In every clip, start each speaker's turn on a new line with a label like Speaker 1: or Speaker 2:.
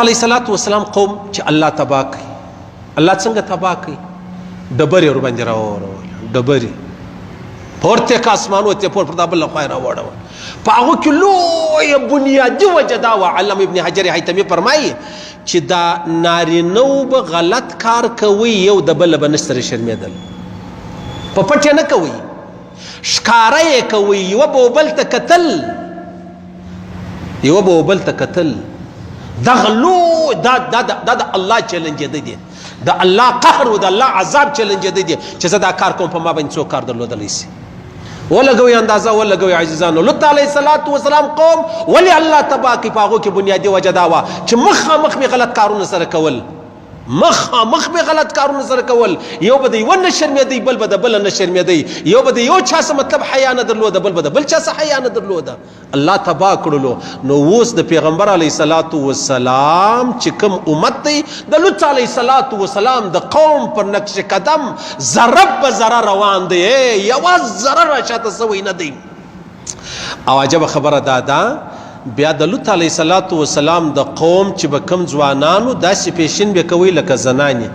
Speaker 1: علیه السلام قوم چې الله تباه کړي. الله څنګه تباه کړي؟ ډبرې ورباندې راوړول، ډبرې پورته که اسمانو ته پور پر دا بله خوا یې راوړول. په هغو کې لویه بنیادي وجه دا وه. علامه ابن حجر حیتمي فرمایي چې دا نارینه به غلط کار کوي، یو د بله به نه سره شرمېدل، په پټ یې نه کوي، ښکاره یې کوي، یوه به بل ته کتل، یوه به بل ته کتل. دغه لوی دا د الله چلنجېده دی، د الله قهر و د الله عذاب چلنجېده دی چې زه دا کار کوم، په ما باندې څوک کار درلودلی شي. ولګوئ اندازه، ولګوئ عزیزانو. لوط علیه السلام قوم ولې الله تباه کړي؟ په هغو کې بنیادي وجه دا وه چې مخامخ مې غلط کارونه سره کول، مخامخ مې غلط کارونه سره کول. یو به د یوه نه شرمېدی، بل به د بله نه شرمېدی. یو به د یو چا څه مطلب حیا نه درلوده، بل به د بل چا څه حیا نه درلوده. الله تباه کړلو. نو اوس د پیغمبر علیه السلام چې کوم امت دی، د لوط علیه السلام د قوم پر نقش قدم ذره به ذره روان دی، یوه ذره را شاته سوی نه دی. او عجبه خبره دا ده، بیا د لوط علیه السلام د قوم چې به کوم ځوانانو داسې پیشین به کوي لکه زنانې.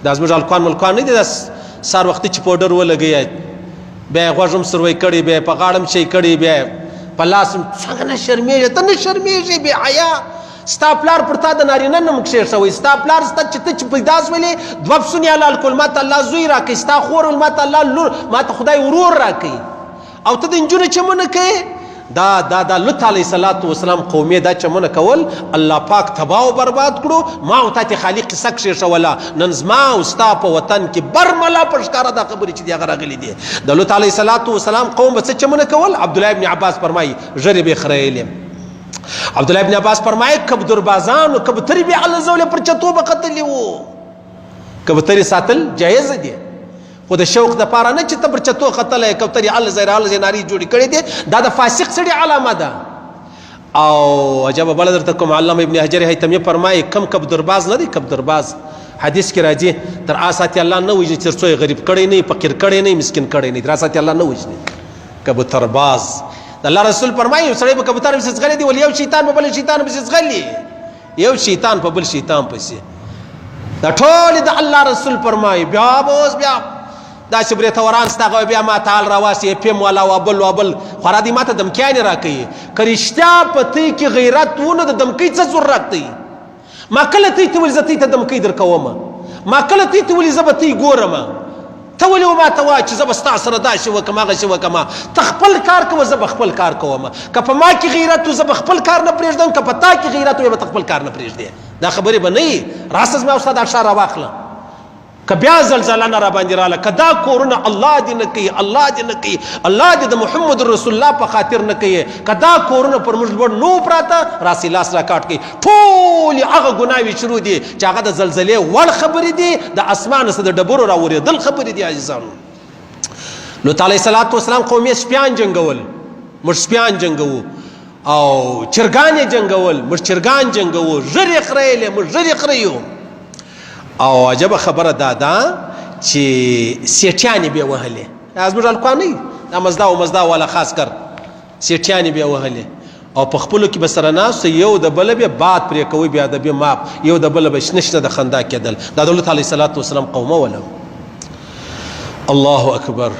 Speaker 1: دا زموږ هلکان ملکان نه دي، دا سهار وختي چې پوډر ولګوي، بیا یې غوږ هم سروی کړی، بیا یې په غاړه هم شی کړی، بیا په لاس هم څنګه نه شرمېږي؟ ته نه شرمېږي بې حیا؟ ستا پلار پر تا د نارینه نوم کښېښ شوی، ستا پلار ستا چې ته چې پیدا شولې دوه پسونه یې حلال کړل، ما ته الله زوی راکوي، ستا خور ما ته الله لور، ما ته خدای ورور راکوي، او ته د نجونو چمونه کوې. دا لوط علیه السلام قومي دا چمونه کول الله پاک تباه او برباد کړو. ما او تا ته خالق قصه کښېښوله. نن زما او ستا په وطن کې برملا په ښکاره دا خبرې چې دي هغه راغلي دي. د لوط علیه السلام قوم به څه چمونه کول؟ عبدالله ابن عباس فرمایي ژرې به یې خریلې. عبدالله ابن عباس فرمایي کبوتربازانو کبوترې به الله زولې پر چتو به ختلي وو. کبوترې ساتل جایز دي، خو د شوق د پاره نه چې ته پر چتو ختلی کوترې الزې نارې جوړې کړې دي، دا د فاسق سړي علامه ده. او عجبه بله درته کوم، علامه ابن حجر حیتمي فرمایي کم کبوترباز نه دی، کبوترباز حدیث کې راځي تر آساتي الله نه وژني تر څو یې غریب کړی نه، فقیر کړی نه، مسکین کړی نه، تر آساتي الله نه وژني کبوترباز. د الله رسول فرمایي یو سړی به کبوتر پسې ځغلي دی، ولې یو شیطان په بل شیطان پسې ځغلي، یو شیطان په بل شیطان پسې. دا ټول د الله رسول فرمایي. بیا به اوس بیا دا چې برېتوران ستا غوی بیا ما تعال راواسي پیم والا وابل خورا دي ما ته دمکیانې راکوي. که رښتیا په تی کې غیرت و نو د دمکۍ څه ضرورت دی؟ ما کله تی ته ولې زه تی ته دمکۍ در کومه؟ ما کله تی ته ولې زه به تی ګورمه؟ ته ولې و ما ته وایه چې زه به ستا سره داسې وکړم هغسې وکړم؟ ته خپل کار کوه، زه به خپل کار کوم. که په ما کې غیرت و زه به خپل کار نه پرېږدم، که په تا کې غیرت و به ته خپل کار نه پرېږدې. دا خبرې به نه وي. راسه زما او ستا دا ښار راواخله، که بیا زلزله نه را باندې راله، که دا کورونه الله دې نه کوي، الله دې نه کوي، الله دې د محمد رسول الله په خاطر نه کوي، که دا کورونه پر موږ لوړ نو پراته راسي لاس را کاټ کوي. ټولې هغه ګناوې شروع دي چې هغه د زلزلې وړ خبرې دي، د اسمانه څه د ډبرو راورېدل خبرې دي. عزیزانو، لوط علیه السلام قوم یې سپیان جنګول، موږ سپیان جنګوو، او چرګان یې جنګول، موږ چرګان جنګوو، ژر یې خریلې، موږ ژر یې خریو. او عجبه خبره دا ده چې سیټیانې به یې وهلې. زموږ هلکان نه دا مزدا و مزدا والا خاص کر سیټیانې به یې وهلې، او په خپلو کې به سره ناست یو د بله به باد پرې کوي، بیا د بیا ماپ یو د بله به شنه شنه د خندا کېدل. دا د لوط علیه السلام قومه وله. الله اکبر.